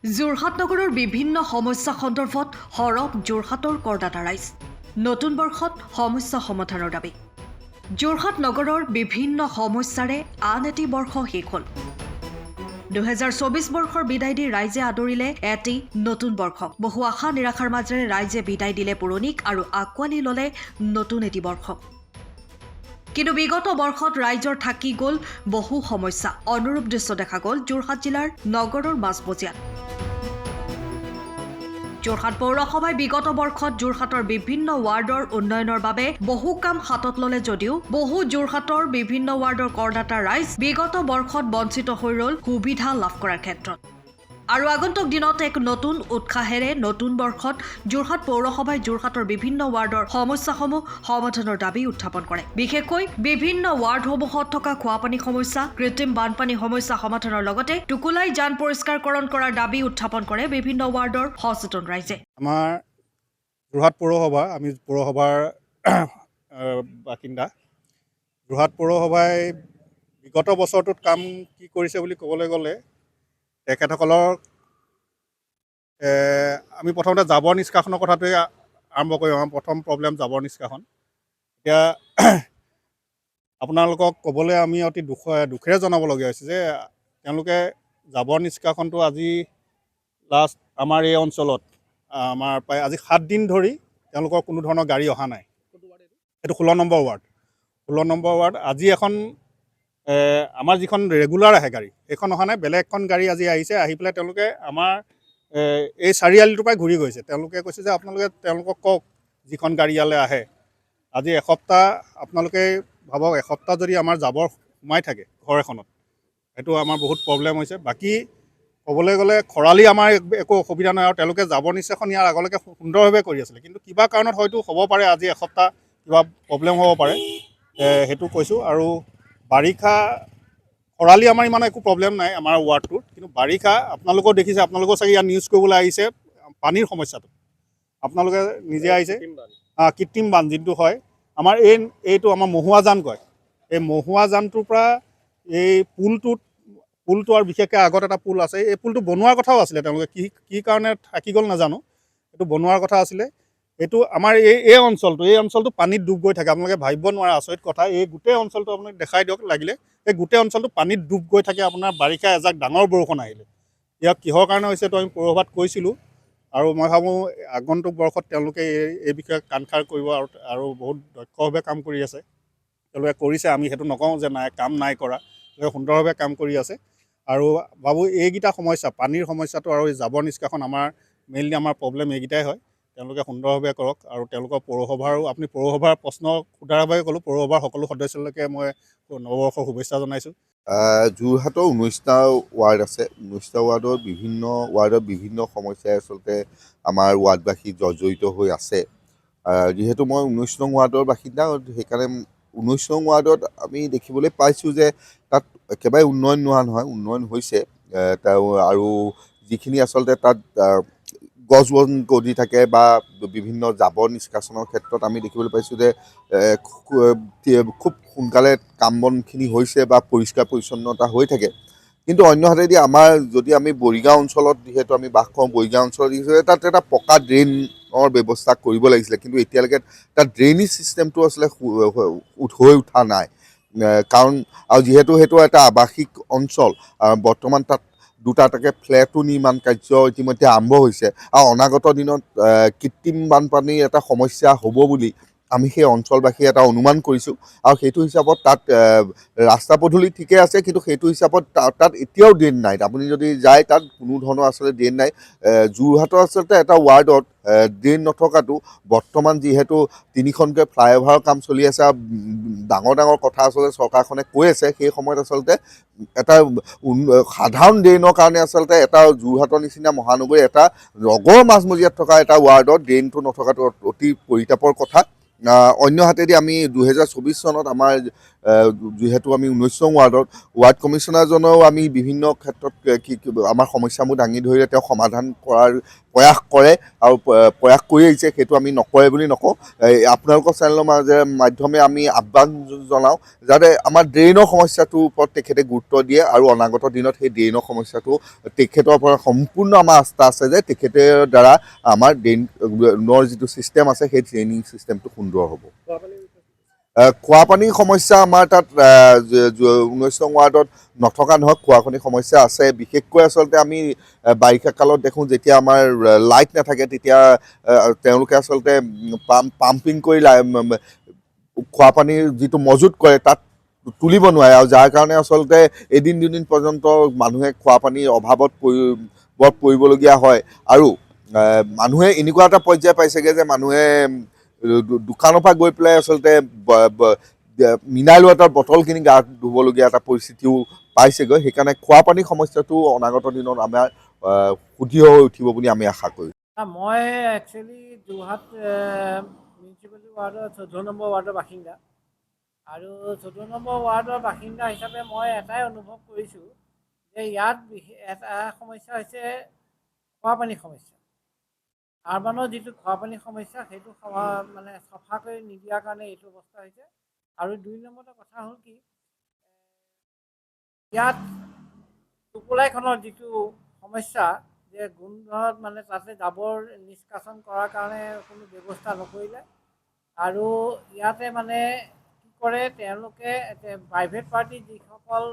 যোৰহাট নগৰৰ বিভিন্ন সমস্যা সন্দৰ্ভত সৰব যোৰহাটৰ কৰদাতা ৰাইজ নতুন বৰ্ষত সমস্যা সমাধানৰ দাবী যোৰহাট নগৰৰ বিভিন্ন সমস্যাৰে আন এটি বৰ্ষ শেষ হ'ল 2024 বৰ্ষৰ বিদায় দি ৰাইজে আদৰিলে এটি নতুন বৰ্ষক বহু আশা নিৰাশাৰ মাজেৰে ৰাইজে বিদায় দিলে পুৰণিক আৰু আকোৱালি ল'লে নতুন এটি বৰ্ষক কিন্তু বিগত বৰ্ষত ৰাইজৰ থাকি গ'ল বহু সমস্যা অনুৰূপ দৃশ্য দেখা গ'ল যোৰহাট জিলাৰ নগৰৰ মাজমজিয়াত যোৰহাট পৌৰসভাই বিগত বৰ্ষত যোৰহাটৰ বিভিন্ন ৱাৰ্ডৰ উন্নয়নৰ বাবে বহু কাম হাতত ল'লে যদিও বহু যোৰহাটৰ বিভিন্ন ৱাৰ্ডৰ কৰদাতা ৰাইজ বিগত বৰ্ষত বঞ্চিত হৈ ৰ'ল সুবিধা লাভ কৰাৰ ক্ষেত্ৰত আৰু আগন্তুক দিনত এক নতুন উৎসাহেৰে নতুন বৰ্ষত যোৰহাট পৌৰসভাই যোৰহাটৰ বিভিন্ন ৱাৰ্ডৰ সমস্যাসমূহ সমাধানৰ দাবী উত্থাপন কৰে বিশেষকৈ বিভিন্ন ৱাৰ্ডসমূহত থকা খোৱাপানী সমস্যা কৃত্ৰিম বানপানী সমস্যা সমাধানৰ লগতে টুকুলাই যান পৰিষ্কাৰকৰণ কৰাৰ দাবী উত্থাপন কৰে বিভিন্ন ৱাৰ্ডৰ সচেতন ৰাইজে আমাৰ যোৰহাট পৌৰসভা আমি পৌৰসভাৰ বাসিন্দা যোৰহাট পৌৰসভাই বিগত বছৰটোত কাম কি কৰিছে বুলি ক'বলৈ গ'লে তেখেতসকলৰ আমি প্ৰথমতে জাবৰ নিষ্কাশনৰ কথাটোৱে আৰম্ভ কৰিম আমাৰ প্ৰথম প্ৰব্লেম জাবৰ নিষ্কাশন এতিয়া আপোনালোকক ক'বলৈ আমি অতি দুখেৰে জনাবলগীয়া হৈছে যে তেওঁলোকে জাবৰ নিষ্কাশনটো আজি লাষ্ট আমাৰ এই অঞ্চলত আমাৰ প্ৰায় আজি 7 দিন ধৰি তেওঁলোকৰ কোনো ধৰণৰ গাড়ী অহা নাই এইটো 16 নম্বৰ ৱাৰ্ড আজি এখন আমাৰ যিখন ৰেগুলাৰ আহে গাড়ী সেইখন অহা নাই বেলেগ এখন গাড়ী আজি আহিছে আহি পেলাই তেওঁলোকে আমাৰ এই চাৰিআলিটোৰ পৰাই ঘূৰি গৈছে তেওঁলোকে কৈছে যে আপোনালোকে তেওঁলোকক কওক যিখন গাড়ী ইয়ালৈ আহে আজি এসপ্তাহ আপোনালোকে ভাবক এসপ্তাহ যদি আমাৰ জাবৰ সোমাই থাকে ঘৰ এখনত সেইটো আমাৰ বহুত প্ৰব্লেম হৈছে বাকী ক'বলৈ গ'লে খৰালি আমাৰ একো অসুবিধা নাই আৰু তেওঁলোকে জাবৰ নিষ্কাশন ইয়াৰ আগলৈকে সুন্দৰভাৱে কৰি আছিলে কিন্তু কিবা কাৰণত হয়তো হ'ব পাৰে আজি এসপ্তাহ কিবা প্ৰব্লেম হ'ব পাৰে সেইটো কৈছোঁ আৰু বাৰিষা খৰালি আমাৰ ইমান একো প্ৰব্লেম নাই আমাৰ ৱাৰ্ডটোত কিন্তু বাৰিষা আপোনালোকেও দেখিছে আপোনালোকেও চাগে ইয়াত নিউজ কৰিবলৈ আহিছে পানীৰ সমস্যাটো আপোনালোকে নিজে আহিছে কৃত্ৰিম বান্ধ যোনটো হয় আমাৰ এইটো আমাৰ মহুৱা জান কয় এই মহুৱা জানটোৰ পৰা এই পুলটো আৰু বিশেষকৈ আগত এটা পুল আছে এই পুলটো বনোৱাৰ কথাও আছিলে তেওঁলোকে কি কাৰণে থাকি গ'ল নাজানো এইটো বনোৱাৰ কথা আছিলে এইটো আমাৰ এই অঞ্চলটো পানীত ডুব গৈ থাকে আপোনালোকে ভাবিব নোৱাৰা আচৰিত কথা এই গোটেই অঞ্চলটো আপোনাক দেখাই দিয়ক লাগিলে এই গোটেই অঞ্চলটো পানীত ডুব গৈ থাকে আপোনাৰ বাৰিষা এজাক ডাঙৰ বৰষুণ আহিলে ইয়াক কিহৰ কাৰণে হৈছে এইটো আমি পৌৰসভাত কৈছিলোঁ আৰু মই ভাবোঁ আগন্তুক বৰ্ষত তেওঁলোকে এই বিষয়ে কাণসাৰ কৰিব আৰু বহুত দক্ষভাৱে কাম কৰি আছে তেওঁলোকে কৰিছে আমি সেইটো নকওঁ যে কাম নাই কৰা তেওঁলোকে সুন্দৰভাৱে কাম কৰি আছে আৰু ভাবোঁ এইকেইটা সমস্যা পানীৰ সমস্যাটো আৰু এই জাবৰ নিষ্কাশন আমাৰ মেইনলি আমাৰ প্ৰব্লেম এইকেইটাই হয় তেওঁলোকে সুন্দৰভাৱে কৰক আৰু তেওঁলোকৰ পৌৰসভাৰো আপুনি পৌৰসভাৰ প্ৰশ্ন সোধাৰ বাবে ক'লোঁ পৌৰসভাৰ সকলো সদস্যলৈকে মই নৱবৰ্ষৰ শুভেচ্ছা জনাইছোঁ যোৰহাটৰ 19টা ৱাৰ্ড আছে 19টা ৱাৰ্ডৰ বিভিন্ন সমস্যাই আচলতে আমাৰ ৱাৰ্ডবাসী জৰ্জৰিত হৈ আছে যিহেতু মই 19 নং ৱাৰ্ডৰ বাসিন্দা সেইকাৰণে 19 নং ৱাৰ্ডত আমি দেখিবলৈ পাইছোঁ যে তাত একেবাৰে উন্নয়ন নোহোৱা নহয় উন্নয়ন হৈছে আৰু যিখিনি আচলতে তাত গছ বন গজি থাকে বা বিভিন্ন জাবৰ নিষ্কাশনৰ ক্ষেত্ৰত আমি দেখিবলৈ পাইছোঁ যে খুব সোনকালে কাম বনখিনি হৈছে বা পৰিষ্কাৰ পৰিচ্ছন্নতা হৈ থাকে কিন্তু অন্যহাতেদি আমাৰ যদি আমি বৰিগাঁও অঞ্চলত যিহেতু আমি বাস কৰোঁ বৰিগাঁও অঞ্চলত তাত এটা পকা ড্ৰেইনৰ ব্যৱস্থা কৰিব লাগিছিলে কিন্তু এতিয়ালৈকে তাত ড্ৰেইনেজ ছিষ্টেমটো আচলতে হৈ উঠা নাই কাৰণ আৰু যিহেতু সেইটো এটা আৱাসিক অঞ্চল বৰ্তমান তাত দুটাকে ফ্লেটো নিৰ্মাণ কাৰ্য ইতিমধ্যে আৰম্ভ হৈছে আৰু অনাগত দিনত কৃত্ৰিম বানপানীৰ এটা সমস্যা হ'ব বুলি আমি সেই অঞ্চলবাসী এটা অনুমান কৰিছোঁ আৰু সেইটো হিচাপত তাত ৰাস্তা পদূলি ঠিকে আছে কিন্তু সেইটো হিচাপত তাত এতিয়াও ড্ৰেইন নাই আপুনি যদি যায় তাত কোনো ধৰণৰ আচলতে ড্ৰেইন নাই যোৰহাটৰ আচলতে এটা ৱাৰ্ডত ড্ৰেইন নথকাটো বৰ্তমান যিহেতু 3খনকৈ ফ্লাইঅভাৰৰ কাম চলি আছে আৰু ডাঙৰ কথা আচলতে চৰকাৰখনে কৈ আছে সেই সময়ত আচলতে এটা সাধাৰণ ড্ৰেইনৰ কাৰণে আচলতে এটা যোৰহাটৰ নিচিনা মহানগৰী এটা নগৰ মাজমজিয়াত থকা এটা ৱাৰ্ডত ড্ৰেইনটো নথকাটো অতি পৰিতাপৰ কথা অন্য হাতেদি আমি 2024 চনত আমাৰ যিহেতু আমি 19 নং ৱাৰ্ড কমিশ্যনাৰজনেও আমি বিভিন্ন ক্ষেত্ৰত আমাৰ সমস্যাবোৰ দাঙি ধৰিলে তেওঁ সমাধান কৰাৰ প্ৰয়াস কৰে আৰু প্ৰয়াস কৰি আহিছে, সেইটো আমি নকৰে বুলি নকওঁ। আপোনালোকৰ চেনেলৰ মাধ্যমে আমি আহ্বান জনাওঁ যাতে আমাৰ ড্ৰেইনৰ সমস্যাটোৰ ওপৰত তেখেতে গুৰুত্ব দিয়ে আৰু অনাগত দিনত সেই ড্ৰেইনৰ সমস্যাটো তেখেতৰ পৰা সম্পূৰ্ণ আমাৰ আস্থা আছে যে তেখেতৰ দ্বাৰা আমাৰ ড্ৰেইনৰ যিটো ছিষ্টেম আছে সেই ড্ৰেইনিং ছিষ্টেমটো সুন্দৰ হ'ব। খোৱাপানীৰ সমস্যা আমাৰ তাত 19 নং ৱাৰ্ডত নথকা নহয়, খোৱাপানীৰ সমস্যা আছে। বিশেষকৈ আচলতে আমি বাৰিষা কালত দেখোঁ যেতিয়া আমাৰ লাইট নাথাকে তেতিয়া তেওঁলোকে আচলতে পাম্পিং কৰি খোৱাপানীৰ যিটো মজুত কৰে তাত তুলিব নোৱাৰে আৰু যাৰ কাৰণে আচলতে এদিন দুদিন পৰ্যন্ত মানুহে খোৱাপানীৰ অভাৱত পৰিবলগীয়া হয়। আৰু মানুহে এনেকুৱা এটা পৰ্যায় পাইছেগৈ যে মানুহে দোকানৰ পৰা গৈ পেলাই আচলতে মিনাৰেল ৱাটাৰ বটলখিনি গাত ধুবলগীয়া এটা পৰিস্থিতিও পাইছেগৈ। সেইকাৰণে খোৱাপানীৰ সমস্যাটো অনাগত দিনত আমাৰ সুদৃঢ় হৈ উঠিব বুলি আমি আশা কৰোঁ। মই একচুৱেলি যোৰহাট মিউনিচিপালিটি ৱাৰ্ডৰ 14 নম্বৰ ৱাৰ্ডৰ বাসিন্দা আৰু 14 নম্বৰ ৱাৰ্ডৰ বাসিন্দা হিচাপে মই এটাই অনুভৱ কৰিছোঁ যে ইয়াত এটা সমস্যা হৈছে খোৱাপানীৰ সমস্যা। আৰবানৰ যিটো খোৱাপানীৰ সমস্যা সেইটো মানে চফা কৰি নিদিয়াৰ কাৰণে এইটো অৱস্থা হৈছে। আৰু 2 নম্বৰতে কথা হ'ল কি, ইয়াত টোকোলাইখনৰ যিটো সমস্যা যে গোন্ধত মানে তাতে জাবৰ নিষ্কাশন কৰাৰ কাৰণে কোনো ব্যৱস্থা নকৰিলে আৰু ইয়াতে মানে কি কৰে তেওঁলোকে প্ৰাইভেট পাৰ্টি যিসকল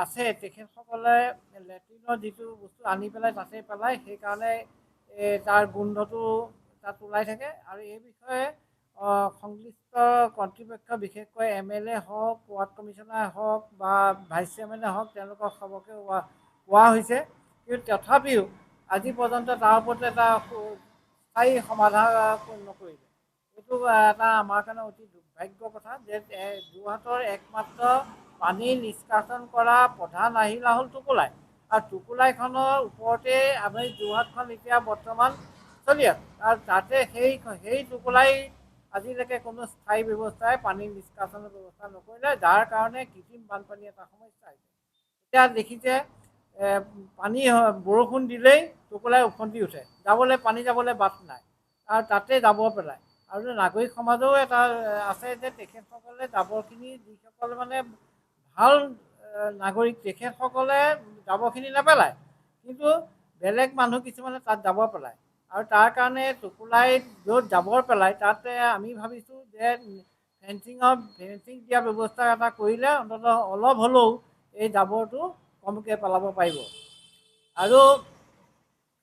আছে তেখেতসকলে লেট্ৰিনৰ যিটো বস্তু আনি পেলাই তাতে পেলায়, সেইকাৰণে তাৰ গোন্ধটো তাত ওলাই থাকে। আৰু এই বিষয়ে সংশ্লিষ্ট কৰ্তৃপক্ষ বিশেষকৈ MLA হওক, ৱাৰ্ড কমিশ্যনাৰ হওক বা ভাইচ চেয়াৰমেনে হওক তেওঁলোকক সবকে কোৱা হৈছে, কিন্তু তথাপিও আজি পৰ্যন্ত তাৰ ওপৰত এটা স্থায়ী সমাধান নকৰিলে। এইটো এটা আমাৰ কাৰণে অতি দুৰ্ভাগ্যৰ কথা যে যোৰহাটৰ একমাত্ৰ পানী নিষ্কাশন কৰা প্ৰধান আহিলা হ'ল টোকোলাই, আৰু টোকোলাইখনৰ ওপৰতে আমি যোৰহাটখন এতিয়া বৰ্তমান চলি আছে। আৰু তাতে সেই টোকোলাই আজিলৈকে কোনো স্থায়ী ব্যৱস্থাই পানী নিষ্কাশনৰ ব্যৱস্থা নকৰিলে, যাৰ কাৰণে কৃত্ৰিম বানপানী এটা সমস্যা হৈছে। এতিয়া দেখিছে পানী বৰষুণ দিলেই টোকোলাই উফন্দি উঠে, পানী যাবলৈ বাট নাই আৰু তাতে জাবৰ পেলায়। আৰু নাগৰিক সমাজেও এটা আছে যে তেখেতসকলে জাবৰখিনি যিসকলে মানে ভাল নাগৰিক তেখেতসকলে জাবৰখিনি নেপেলায়, কিন্তু বেলেগ মানুহ কিছুমানে তাত জাবৰ পেলায়। আৰু তাৰ কাৰণে টোকোলাইত য'ত জাবৰ পেলায় তাতে আমি ভাবিছোঁ যে ফেঞ্চিং দিয়া ব্যৱস্থা এটা কৰিলে অন্ততঃ অলপ হ'লেও এই জাবৰটো কমকৈ পেলাব পাৰিব।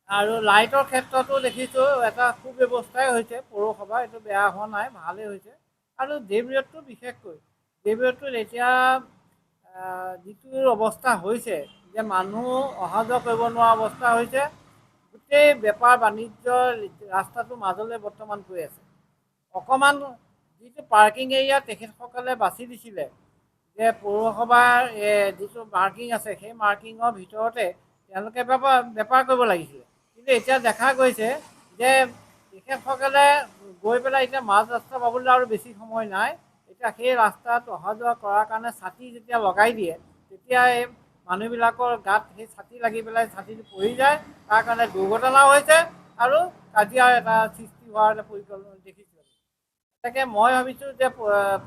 আৰু লাইটৰ ক্ষেত্ৰতো দেখিছোঁ এটা সুব্যৱস্থাই হৈছে পৌৰসভা, এইটো বেয়া হোৱা নাই, ভালেই হৈছে। আৰু দেৱীৰতটো বিশেষকৈ দেৱীৰতটোত এতিয়া যিটো অৱস্থা হৈছে যে মানুহ অহা যোৱা কৰিব নোৱাৰা অৱস্থা হৈছে, গোটেই বেপাৰ বাণিজ্য ৰাস্তাটো মাজলৈ বৰ্তমান গৈ আছে। অকণমান যিটো পাৰ্কিং এৰিয়া তেখেতসকলে বাছি দিছিলে যে পৌৰসভাৰ যিটো মাৰ্কিং আছে সেই মাৰ্কিঙৰ ভিতৰতে তেওঁলোকে বেপাৰ কৰিব লাগিছিলে, কিন্তু এতিয়া দেখা গৈছে যে তেখেতসকলে গৈ পেলাই এতিয়া মাজ ৰাস্তা পাবলৈ আৰু বেছি সময় নাই। এতিয়া সেই ৰাস্তাত অহা যোৱা কৰাৰ কাৰণে ছাতি যেতিয়া লগাই দিয়ে তেতিয়া এই মানুহবিলাকৰ গাত সেই ছাতি লাগি পেলাই ছাতিটো পৰি যায়, তাৰ কাৰণে দুৰ্ঘটনাও হৈছে আৰু কাজিয়াৰ এটা সৃষ্টি হোৱাৰ এটা পৰিকল্পনা দেখিছোঁ। তাকে মই ভাবিছোঁ যে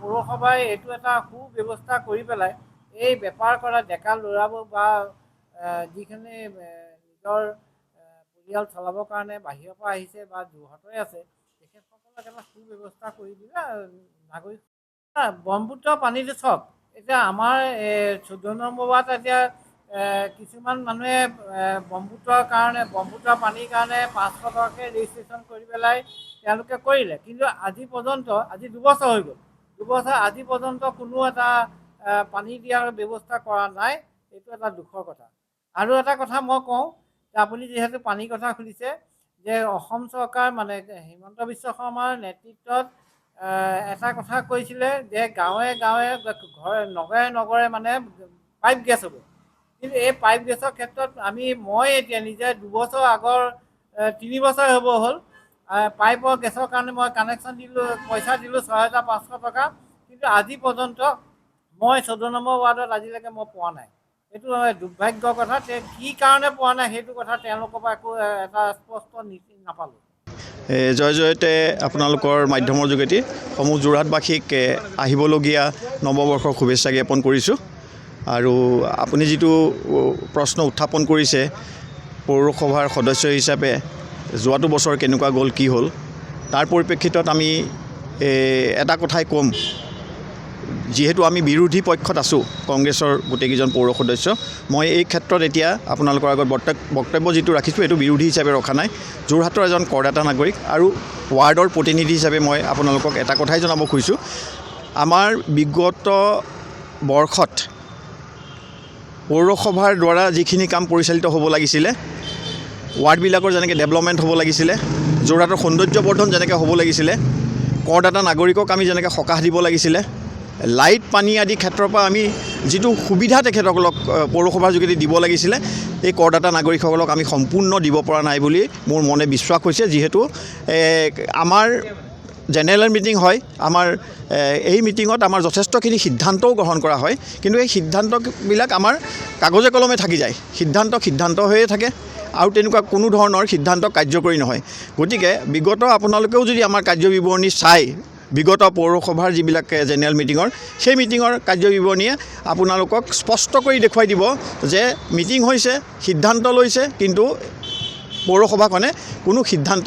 পৌৰসভাই এইটো এটা সুব্যৱস্থা কৰি পেলাই এই বেপাৰ কৰা ডেকা ল'ৰাবোৰ বা যিখিনি নিজৰ পৰিয়াল চলাবৰ কাৰণে বাহিৰৰ পৰা আহিছে বা যোৰহাটৰে আছে তেখেতসকলক এটা সুব্যৱস্থা কৰি দিলে নাগৰিক ব্ৰহ্মপুত্ৰ পানীটো চাওক। এতিয়া আমাৰ 14 নম্বৰ ৱাৰ্ড এতিয়া কিছুমান মানুহে ব্ৰহ্মপুত্ৰ পানীৰ কাৰণে 500 টকাকৈ ৰেজিষ্ট্ৰেশ্যন কৰি পেলাই তেওঁলোকে কৰিলে, কিন্তু আজি পৰ্যন্ত আজি 2 বছৰ হৈ গ'ল, 2 বছৰ আজি পৰ্যন্ত কোনো এটা পানী দিয়াৰ ব্যৱস্থা কৰা নাই। এইটো এটা দুখৰ কথা। আৰু এটা কথা মই কওঁ যে আপুনি যিহেতু পানীৰ কথা সুধিছে, যে অসম চৰকাৰ মানে হিমন্ত বিশ্ব শৰ্মাৰ নেতৃত্বত এটা কথা কৈছিলে যে গাঁৱে গাঁৱে নগৰে নগৰে মানে পাইপ গেছ হ'ব, কিন্তু এই পাইপ গেছৰ ক্ষেত্ৰত মই এতিয়া নিজে 2 বছৰ আগৰ 3 বছৰ হ'ব হ'ল পাইপৰ গেছৰ কাৰণে মই কানেকশ্যন দিলোঁ, পইচা দিলোঁ 6,500 টকা, কিন্তু আজি পৰ্যন্ত মই 14 নম্বৰ ৱাৰ্ডত আজিলৈকে মই পোৱা নাই। এইটো দুৰ্ভাগ্যৰ কথা। কি কাৰণে পোৱা নাই সেইটো কথা তেওঁলোকৰ পৰা একো এটা স্পষ্ট নীতি নাপালোঁ। জয় জয়তে আপোনালোকৰ মাধ্যমৰ যোগেদি সমূহ যোৰহাটবাসীক আহিবলগীয়া নৱবৰ্ষৰ শুভেচ্ছা জ্ঞাপন কৰিছোঁ। আৰু আপুনি যিটো প্ৰশ্ন উত্থাপন কৰিছে পৌৰসভাৰ সদস্য হিচাপে যোৱাটো বছৰ কেনেকুৱা গ'ল, কি হ'ল, তাৰ পৰিপ্ৰেক্ষিতত আমি এটা কথাই ক'ম, যিহেতু আমি বিৰোধী পক্ষত আছোঁ, কংগ্ৰেছৰ গোটেইকেইজন পৌৰ সদস্য, মই এই ক্ষেত্ৰত এতিয়া আপোনালোকৰ আগত বক্তব্য যিটো ৰাখিছোঁ এইটো বিৰোধী হিচাপে ৰখা নাই। যোৰহাটৰ এজন কৰদাতা নাগৰিক আৰু ৱাৰ্ডৰ প্ৰতিনিধি হিচাপে মই আপোনালোকক এটা কথাই জনাব খুজিছোঁ, আমাৰ বিগত বৰ্ষত পৌৰসভাৰ দ্বাৰা যিখিনি কাম পৰিচালিত হ'ব লাগিছিলে, ৱাৰ্ডবিলাকৰ যেনেকৈ ডেভেলপমেণ্ট হ'ব লাগিছিলে, যোৰহাটৰ সৌন্দৰ্যবৰ্ধন যেনেকৈ হ'ব লাগিছিলে, কৰদাতা নাগৰিকক আমি যেনেকৈ সকাহ দিব লাগিছিলে, লাইট পানী আদি ক্ষেত্ৰৰ পৰা আমি যিটো সুবিধা তেখেতসকলক পৌৰসভাৰ যোগেদি দিব লাগিছিলে, এই কৰদাতা নাগৰিকসকলক আমি সম্পূৰ্ণ দিব পৰা নাই বুলি মোৰ মনে বিশ্বাস হৈছে। যিহেতু আমাৰ জেনেৰেল মিটিং হয়, আমাৰ এই মিটিঙত আমাৰ যথেষ্টখিনি সিদ্ধান্তও গ্ৰহণ কৰা হয়, কিন্তু এই সিদ্ধান্তবিলাক আমাৰ কাগজে কলমে থাকি যায়, সিদ্ধান্ত হৈয়ে থাকে আৰু তেনেকুৱা কোনো ধৰণৰ সিদ্ধান্ত কাৰ্যকৰী নহয়। গতিকে বিগত আপোনালোকেও যদি আমাৰ কাৰ্যবিৱৰণী চাই, বিগত পৌৰসভাৰ যিবিলাক জেনেৰেল মিটিঙৰ, সেই মিটিঙৰ কাৰ্যবিৱৰণীয়ে আপোনালোকক স্পষ্ট কৰি দেখুৱাই দিব যে মিটিং হৈছে, সিদ্ধান্ত লৈছে, কিন্তু পৌৰসভাখনে কোনো সিদ্ধান্ত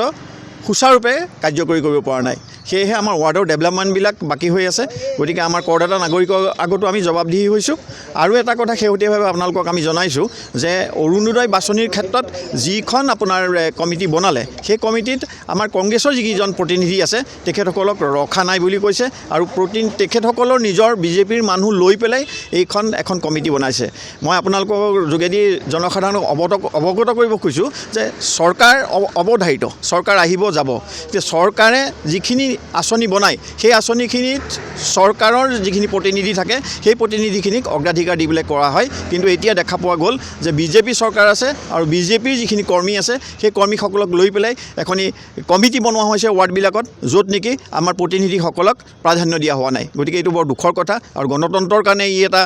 সুচাৰুৰূপে কাৰ্যকৰী কৰিব পৰা নাই। সেয়েহে আমাৰ ৱাৰ্ডৰ ডেভেলপমেণ্টবিলাক বাকী হৈ আছে। গতিকে আমাৰ কৰদাতা নাগৰিকৰ আগতো আমি জবাবদিহি হৈছোঁ। আৰু এটা কথা শেহতীয়াভাৱে আপোনালোকক আমি জনাইছোঁ যে অৰুণোদয় বাছনিৰ ক্ষেত্ৰত যিখন আপোনাৰ কমিটি বনালে, সেই কমিটিত আমাৰ কংগ্ৰেছৰ যিকেইজন প্ৰতিনিধি আছে তেখেতসকলক ৰখা নাই বুলি কৈছে, আৰু তেখেতসকলৰ নিজৰ বিজেপিৰ মানুহ লৈ পেলাই এখন কমিটি বনাইছে। মই আপোনালোকৰ যোগেদি জনসাধাৰণক অৱগত কৰিব খুজিছোঁ যে চৰকাৰ অৱধাৰিত, চৰকাৰ আহিব যাব, যে চৰকাৰে যিখিনি আঁচনি বনায় সেই আঁচনিখিনিত চৰকাৰৰ যিখিনি প্ৰতিনিধি থাকে সেই প্ৰতিনিধিখিনিক অগ্ৰাধিকাৰ দি পেলাই কৰা হয়। কিন্তু এতিয়া দেখা পোৱা গ'ল যে বিজেপি চৰকাৰ আছে আৰু বিজেপিৰ যিখিনি কৰ্মী আছে সেই কৰ্মীসকলক লৈ পেলাই এখনি কমিটি বনোৱা হৈছে ৱাৰ্ডবিলাকত, য'ত নেকি আমাৰ প্ৰতিনিধিসকলক প্ৰাধান্য দিয়া হোৱা নাই। গতিকে এইটো বৰ দুখৰ কথা আৰু গণতন্ত্ৰৰ কাৰণে ই এটা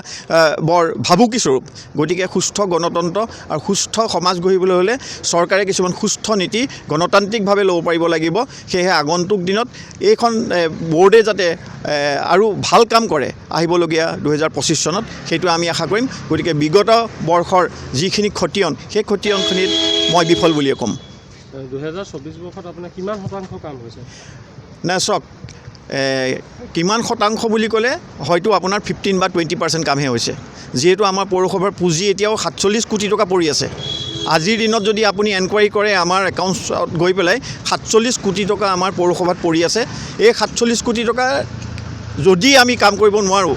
বৰ ভাবুকি স্বৰূপ। গতিকে সুস্থ গণতন্ত্ৰ আৰু সুস্থ সমাজ গঢ়িবলৈ হ'লে চৰকাৰে কিছুমান সুস্থ নীতি গণতান্ত্ৰিকভাৱে ল'ব পাৰিব লাগিব। সেয়েহে আগন্তুক দিনত এইখন বৰ্ডে যাতে আৰু ভাল কাম কৰে আহিবলগীয়া 2025 চনত, সেইটো আমি আশা কৰিম। গতিকে বিগত বৰ্ষৰ যিখিনি ক্ষতিয়ন, সেই ক্ষতিয়নখিনিত মই বিফল বুলিয়ে ক'ম। 2024 বৰ্ষত আপোনাৰ কিমান শতাংশ কাম হৈছে? নাই চাওক, কিমান শতাংশ বুলি ক'লে হয়তো আপোনাৰ 15 বা 20% কামহে হৈছে। যিহেতু আমাৰ পৌৰসভাৰ পুঁজি এতিয়াও 47 কোটি টকা পৰি আছে। আজিৰ দিনত যদি আপুনি এনকুৱাৰী কৰে আমাৰ একাউণ্টছত গৈ পেলাই 47 কোটি টকা আমাৰ পৌৰসভাত পৰি আছে। এই 47 কোটি টকা যদি আমি কাম কৰিব নোৱাৰোঁ,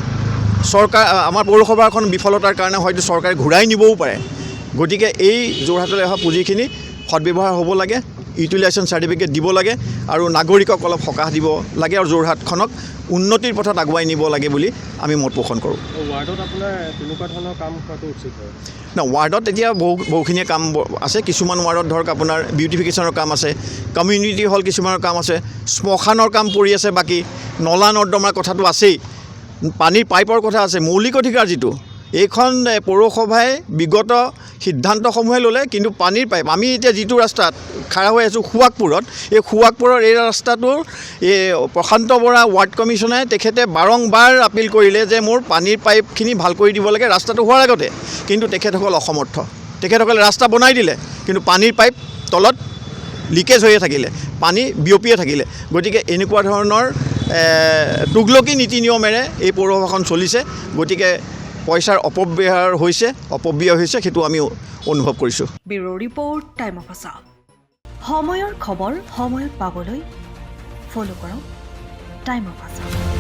আমাৰ পৌৰসভাখন বিফলতাৰ কাৰণে হয়তো চৰকাৰে ঘূৰাই নিবও পাৰে। গতিকে এই যোৰহাটলৈ অহা পুঁজিখিনি সদব্যৱহাৰ হ'ব লাগে, ইউটিলাইজেশ্যন চাৰ্টিফিকেট দিব লাগে আৰু নাগৰিকক অলপ সকাহ দিব লাগে আৰু যোৰহাটখনক উন্নতিৰ পথত আগুৱাই নিব লাগে বুলি আমি মত পোষণ কৰোঁ। ৱাৰ্ডত আপোনাৰ তেনেকুৱা ধৰণৰ কাম কৰাটো উচিত হয়? ৱাৰ্ডত এতিয়া বহুখিনিয়ে কাম আছে। কিছুমান ৱাৰ্ডত ধৰক আপোনাৰ বিউটিফিকেশ্যনৰ কাম আছে, কমিউনিটি হল কিছুমানৰ কাম আছে, শ্মশানৰ কাম পৰি আছে, বাকী নলা নৰ্দমাৰ কথাটো আছেই, পানীৰ পাইপৰ কথা আছে। মৌলিক অধিকাৰ যিটো এইখন পৌৰসভাই বিগত সিদ্ধান্তসমূহে ল'লে, কিন্তু পানীৰ পাইপ আমি এতিয়া যিটো ৰাস্তাত খাৰা হৈ আছোঁ সুৱাগপুৰত, এই সুৱাগপুৰৰ এই ৰাস্তাটোৰ এই প্ৰশান্ত বৰা ৱাৰ্ড কমিশ্যনে তেখেতে বাৰংবাৰ আপিল কৰিলে যে মোৰ পানীৰ পাইপখিনি ভাল কৰি দিব লাগে ৰাস্তাটো হোৱাৰ আগতে, কিন্তু তেখেতসকল অসমৰ্থ। তেখেতসকলে ৰাস্তা বনাই দিলে, কিন্তু পানীৰ পাইপ তলত লিকেজ হৈয়ে থাকিলে, পানী বিয়পিয়ে থাকিলে। গতিকে এনেকুৱা ধৰণৰ তুগলকি নীতি নিয়মেৰে এই পৌৰসভাখন চলিছে। গতিকে পইচাৰ অপব্যয় হৈছে, সেইটো আমি অনুভৱ কৰিছোঁ। Bureau report, time of Assam. সময়ৰ খবৰ সময়ত পাবলৈ ফ'ল' কৰক টাইম অফ আছাম।